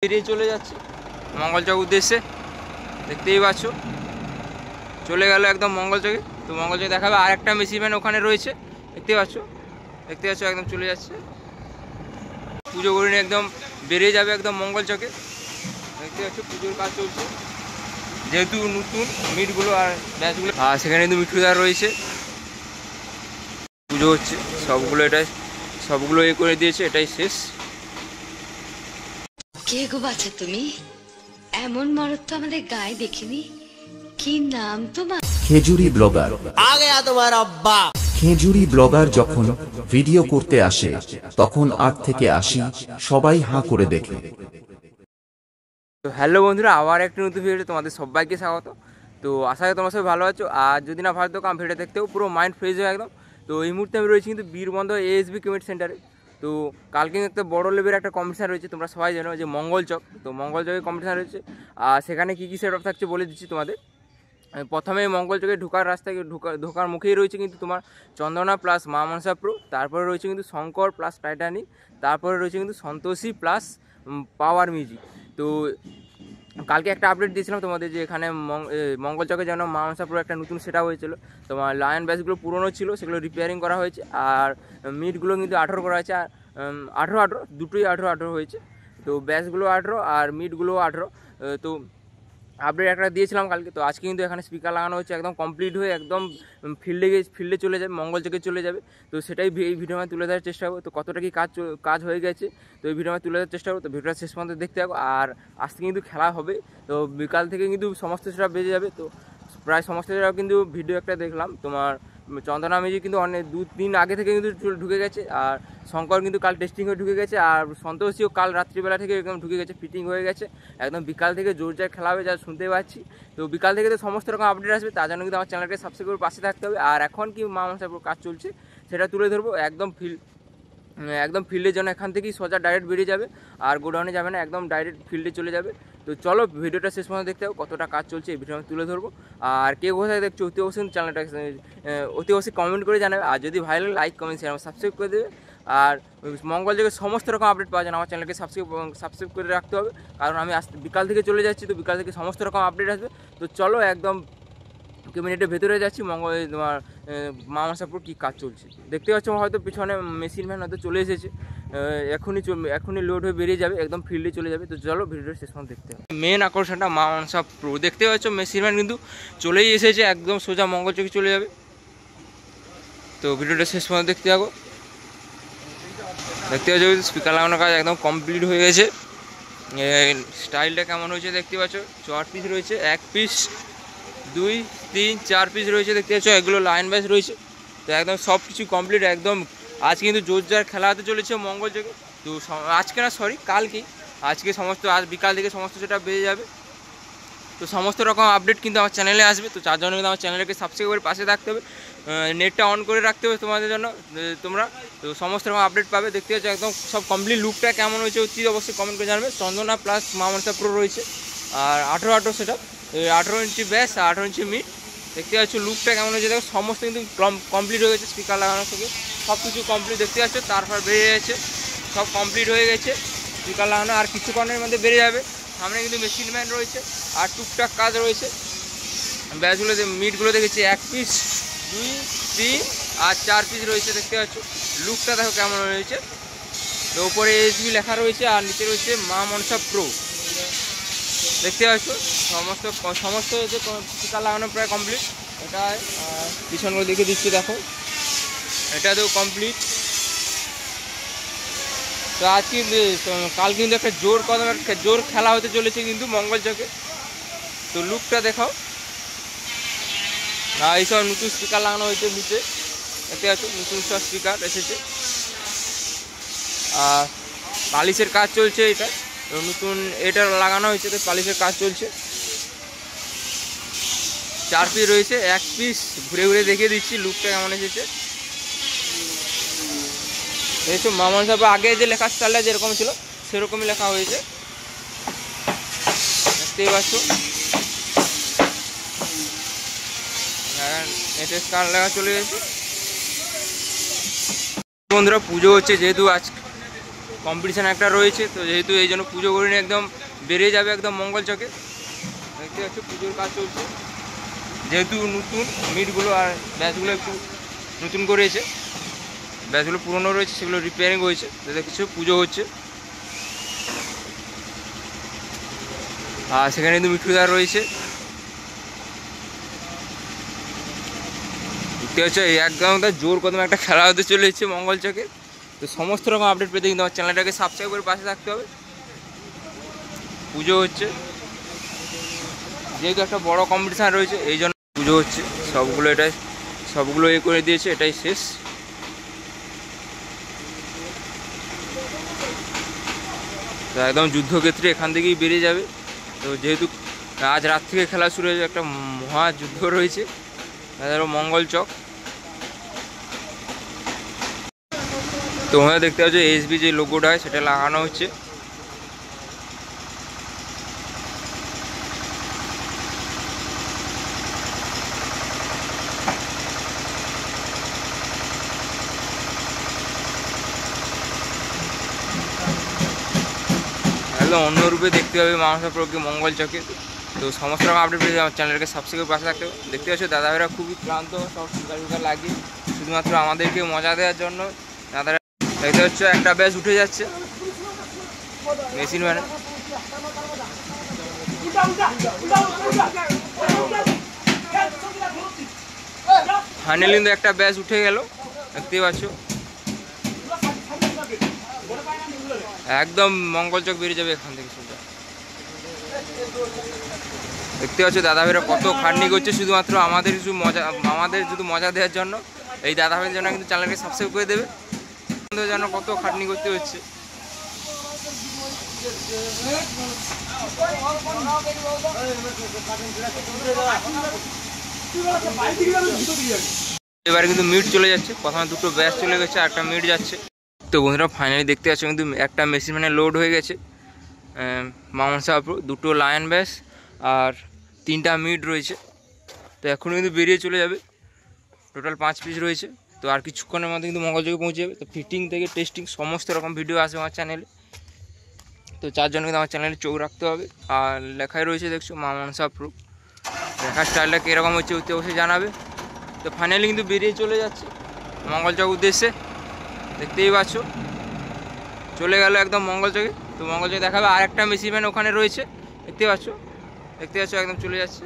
বেরিয়ে চলে যাচ্ছে মঙ্গলচক উদ্দেশ্যে। দেখতেই পাচ্ছ চলে গেল একদম মঙ্গলচকে। তো মঙ্গলচকে দেখাবে আর একটা মেশিন ম্যান ওখানে রয়েছে, দেখতে পাচ্ছ একদম চলে যাচ্ছে। পুজো করে নিয়ে একদম বেরিয়ে যাবে একদম মঙ্গলচকে। দেখতে পাচ্ছ পুজোর কাজ চলছে, যেহেতু নতুন মিটগুলো আর ব্যাচগুলো, আর সেখানে কিন্তু মিঠুদার রয়েছে, পুজো হচ্ছে সবগুলো। সবগুলো করে দিয়েছে, এটাই শেষ। কে গো বাছা তুমি? এমন মরদ তো আমাদের গায়ে দেখিনি। কি নাম তোমার? খেজুরি ব্লগার। आ गया तुम्हारा अब्बा। খেজুরি ব্লগার যখন ভিডিও করতে আসে তখন 8 থেকে 80 সবাই হাঁ করে দেখে। তো হ্যালো বন্ধুরা, আবার একটা নতুন ভিডিওতে তোমাদের সবাইকে স্বাগত। তো আশা করি তোমার সবাই ভালো আছো। আর যদি না ভালো থাকো আমি ভিডিও দেখতেও পুরো মাইন্ড ফ্রেশ হয়ে একদম। তো এই মুহূর্তে আমি রয়েছি কিন্তু বীরবন্ধ এএসবি কমিউনিটি সেন্টারে। তো কালকে একটা বড় লেভেলের একটা কম্পিটিশান রয়েছে, তোমরা সবাই জানো যে মঙ্গলচক। তো মঙ্গলচকে কম্পিটিশান রয়েছে, আর সেখানে কী কী সেট আপ থাকছে বলে দিচ্ছি তোমাদের। প্রথমে মঙ্গলচকে ঢোকার রাস্তায় ঢোকার মুখেই রয়েছে কিন্তু তোমার চন্দনা প্লাস মা মনসা প্রো, তারপরে রয়েছে কিন্তু শঙ্কর প্লাস টাইটানিক, তারপরে রয়েছে কিন্তু সন্তোষী প্লাস পাওয়ার মিউজিক। তো কালকে একটা আপডেট দিয়েছিলাম তোমাদের যে এখানে মঙ্গলচকে যেন মা মনসা প্রো একটা নতুন সেট আপ হয়েছিল। তোমার লায়ন ব্যাচগুলো পুরনো ছিল, সেগুলো রিপেয়ারিং করা হয়েছে, আর মিটগুলো কিন্তু 18 করা হয়েছে। আর 18 দুটোই 18 হয়েছে। তো ব্যাচগুলো 18 আর মিটগুলো 18। তো আপডেট একটা দিয়েছিলাম কালকে। তো আজকে কিন্তু এখানে স্পিকার লাগানো হচ্ছে, একদম কমপ্লিট হয়ে একদম ফিল্ডে চলে যাবে, মঙ্গলচকে চলে যাবে। তো সেটাই এই ভিডিও আমি তুলে ধরার চেষ্টা করবো। তো কতটা কি কাজ হয়ে গেছে তো এই ভিডিও আমি তুলে ধরার চেষ্টা করবো। তো ভিডিওটা শেষ পর্যন্ত দেখতে থাকো। আর আজকে কিন্তু খেলা হবে, তো বিকাল থেকে কিন্তু সমস্ত সেটা বেজে যাবে। তো প্রায় সমস্ত সেটা কিন্তু ভিডিও একটা দেখলাম তোমার চন্দনা মিউজিক কিন্তু অনেক 2-3 আগে থেকে কিন্তু ঢুকে গেছে, আর শঙ্কর কিন্তু কাল টেস্টিং হয়ে ঢুকে গেছে, আর সন্তোষীও কাল রাত্রিবেলা থেকে একদম ঢুকে গেছে, ফিটিং হয়ে গেছে। একদম বিকাল থেকে জোরজার খেলা হবে যা শুনতে পাচ্ছি। তো বিকাল থেকে তো সমস্ত রকম আপডেট আসবে, তার জন্য কিন্তু আমার চ্যানেলকে সাবস্ক্রাইব করে পাশে থাকতে হবে। আর এখন কি মা মনসার কাজ চলছে সেটা তুলে ধরবো। একদম ফিল্ডের জন্য এখান থেকেই সোজা ডাইরেক্ট বেরিয়ে যাবে, আর গোডাউনে যাবে না, একদম ডাইরেক্ট ফিল্ডে চলে যাবে। তো চলো ভিডিওটা শেষ পর্যন্ত দেখতে হবে, কতটা কাজ চলছে এই ভিডিও আমি তুলে ধরবো। আর কে কোথায় দেখছো অতি অবশ্যই কমেন্ট করে জানাবে। আর যদি ভালো লাগে লাইক কমেন্ট শেয়ার সাবস্ক্রাইব করে দেবে। আর মঙ্গলচকে সমস্ত রকম আপডেট পাওয়া যায় আমার চ্যানেলকে সাবস্ক্রাইব করে রাখতে হবে, কারণ আমি বিকাল থেকে চলে যাচ্ছি। তো বিকাল থেকে সমস্ত রকম আপডেট আসবে। তো চলো একদম কমিউনিটির ভেতরে যাচ্ছি, তোমার মা মনসা প্রো কী কাজ চলছে দেখতে পাচ্ছ। হয়তো পিছনে মেশিন ম্যান হয়তো চলে এসেছে, এখনই লোড হয়ে বেরিয়ে যাবে, একদম ফিল্ডে চলে যাবে। তো চলো ভিডিওটা শেষ পর্যন্ত দেখতে হবে। মেন আকর্ষণটা মা মনসা প্রো, দেখতে পাচ্ছ মেশিন ম্যান কিন্তু চলেই এসেছে, একদম সোজা মঙ্গলচকে চলে যাবে। তো ভিডিওটা শেষ পর্যন্ত দেখতে থাকো। দেখতে পাচ্ছ স্পিকার লাগানোর কাজ একদম কমপ্লিট হয়ে গেছে। স্টাইলটা কেমন হয়েছে দেখতে পাচ্ছ, 4 পিস রয়েছে, 1 পিস 2 3 4 পিস রয়েছে, দেখতে পাচ্ছ এগুলো লাইন ব্যাচ রয়েছে। তো একদম সব কিছু কমপ্লিট একদম। আজ কিন্তু জোরজার খেলা হতে চলেছে মঙ্গলচকে। তো আজকে না, সরি কালকেই, আজকে আজ বিকাল থেকে সমস্ত সেটা বেজে যাবে। তো সমস্ত রকম আপডেট কিন্তু আমার চ্যানেলে আসবে। তো তার জন্য কিন্তু আমার চ্যানেলকে সাবস্ক্রাইব করে পাশে থাকতে হবে, নেটটা অন করে রাখতে হবে তোমাদের জন্য তোমরা। তো সমস্ত রকম আপডেট পাবে, দেখতে পাচ্ছ একদম সব কমপ্লিট। লুকটা কেমন হয়েছে অবশ্যই কমেন্ট করে জানাবে। চন্দনা প্লাস মা মনসা প্রো রয়েছে, আর 18 সেটা 18 ইঞ্চি ব্যাস, 18 ইঞ্চি মিট। দেখতে পাচ্ছ লুকটা কেমন হয়েছে দেখো, সমস্ত কিন্তু কমপ্লিট হয়ে গেছে। স্পিকার লাগানো থেকে সব কিছু কমপ্লিট, দেখতে পাচ্ছ তারপর বেরিয়ে গেছে, সব কমপ্লিট হয়ে গেছে স্পিকার লাগানো। আর কিছুক্ষণের মধ্যে বেরিয়ে যাবে। সামনে কিন্তু মেশিন ম্যান রয়েছে, আর টুকটাক কাজ রয়েছে। ব্যাচগুলোতে মিটগুলো দেখেছি 1 পিস 2 3 আর 4 পিস রয়েছে, দেখতে পাচ্ছ লুকটা দেখো কেমন হয়েছে। তো উপরে এসবি লেখা রয়েছে, আর নিচে রয়েছে মা মনসা প্রো, দেখতে পাচ্ছ সমস্ত যে স্পিকার লাগানো প্রায় কমপ্লিট। এটা পিছনগুলো দেখে দিচ্ছি, দেখো এটা তো কমপ্লিট। তো আজকে কাল কিন্তু একটা জোর খেলা হতে চলেছে কিন্তু মঙ্গলচকে। তো লুকটা দেখাও, এইসব নতুন স্পিকার লাগানো হয়েছে নিচে, দেখতে পাচ্ছ নতুন সব স্পিকার এসেছে। আর পালিশের কাজ চলছে, এটা লাগানো হয়েছে, তো পালিশের কাজ চলছে। 4 পিস রয়েছে, 1 পিস ঘুরে ঘুরে দেখিয়ে দিচ্ছি লুকটা কেমন এসেছে। এইসব মা মনসা প্রো আগে যে লেখা স্টাইলটা যেরকম ছিল সেরকমই লেখা হয়েছে, দেখতেই পাচ্ছ। এটা স্টার লেখা চলে গেছে। বন্ধুরা পুজো হচ্ছে, যেহেতু কম্পিটিশান একটা রয়েছে। তো যেহেতু এই জন্য পুজো করে নিয়ে একদম বেরিয়ে যাবে একদম মঙ্গল চকে। দেখতে পাচ্ছ পুজোর কাজ চলছে, যেহেতু নতুন মিটগুলো আর ব্যাচগুলো একটু নতুন করেছে, ব্যাচগুলো পুরনো রয়েছে সেগুলো রিপেয়ারিং হয়েছে। তো দেখছো পুজো হচ্ছে, আর সেখানে কিন্তু মিঠুদার রয়েছে। দেখতে হচ্ছে একদম জোর কদম একটা খেলা হতে চলেছে মঙ্গল চকে। তো সমস্ত রকম আপডেট পেতে কিন্তু আমার চ্যানেলটাকে সাবস্ক্রাইব করে পাশে থাকতে হবে। পুজো হচ্ছে, যেহেতু একটা বড় কম্পিটিশান রয়েছে এই জন্য পুজো হচ্ছে। সবগুলো এ করে দিয়েছে, এটাই শেষ। তো একদম যুদ্ধক্ষেত্রে এখান থেকেই বেরিয়ে যাবে। তো যেহেতু আজ রাত থেকে খেলা শুরু হয়েছে, একটা মহাযুদ্ধ রয়েছে মঙ্গল চক। তোমরা দেখতে পাচ্ছ এসবি যে লোগোটা হয় সেটা লাগানো হচ্ছে। একদম অন্য রূপে দেখতে হবে মানসা প্রজ্ঞে মঙ্গল চকে। তো সমস্ত রকম আপডেট পেয়ে আমার চ্যানেলকে সাবস্ক্রাইব করে পাশে থাকতে হবে। দেখতে পাচ্ছ দাদা ভাইরা খুবই ক্লান্ত, সব সুগার লাগিয়ে শুধুমাত্র আমাদেরকে মজা দেওয়ার জন্য। দাদারা দেখতে পাচ্ছ একটা ব্যাচ উঠে যাচ্ছে মেশিন ম্যানে। ফাইনালি কিন্তু একটা ব্যাচ উঠে গেল, দেখতেই পাচ্ছ একদম মঙ্গল চক বেরিয়ে যাবে এখান থেকে সোজা। দেখতে পাচ্ছ দাদা ভাইরা কত খাটনি করছে শুধুমাত্র আমাদের শুধু মজা দেওয়ার জন্য। এই দাদা ভাইয়ের জন্য কিন্তু চ্যানেলকে সাবস্ক্রাইব করে দেবে, যেন কত খাটনি করতে হচ্ছে। এবারে কিন্তু মিট চলে যাচ্ছে, প্রথমে দুটো ব্যাচ চলে গেছে আর একটা মিট যাচ্ছে। তো বন্ধুরা ফাইনালি দেখতে পাচ্ছ কিন্তু একটা মেশিন মানে লোড হয়ে গেছে মামনসা দুটো লায়ন ব্যাচ আর 3টা মিট রয়েছে। তো এখন কিন্তু বেরিয়ে চলে যাবে, টোটাল 5 পিস রয়েছে। তো আর কিছুক্ষণের মধ্যে কিন্তু মঙ্গল চকে পৌঁছে যাবে। তো ফিটিং থেকে টেস্টিং সমস্ত রকম ভিডিও আসবে আমার চ্যানেলে। তো যার জন্য কিন্তু আমার চ্যানেলে চোখ রাখতে হবে। আর লেখাই রয়েছে দেখছো মামনসা প্রো, লেখার স্টাইলটা কীরকম হচ্ছে অবশ্যই জানাবে। তো ফাইনালি কিন্তু বেরিয়ে চলে যাচ্ছে মঙ্গল চক উদ্দেশ্যে, দেখতেই পাচ্ছ চলে গেল একদম মঙ্গল চকে। তো মঙ্গল চকে দেখাবে আর একটা মেশিন ম্যান ওখানে রয়েছে, দেখতে পাচ্ছ একদম চলে যাচ্ছে।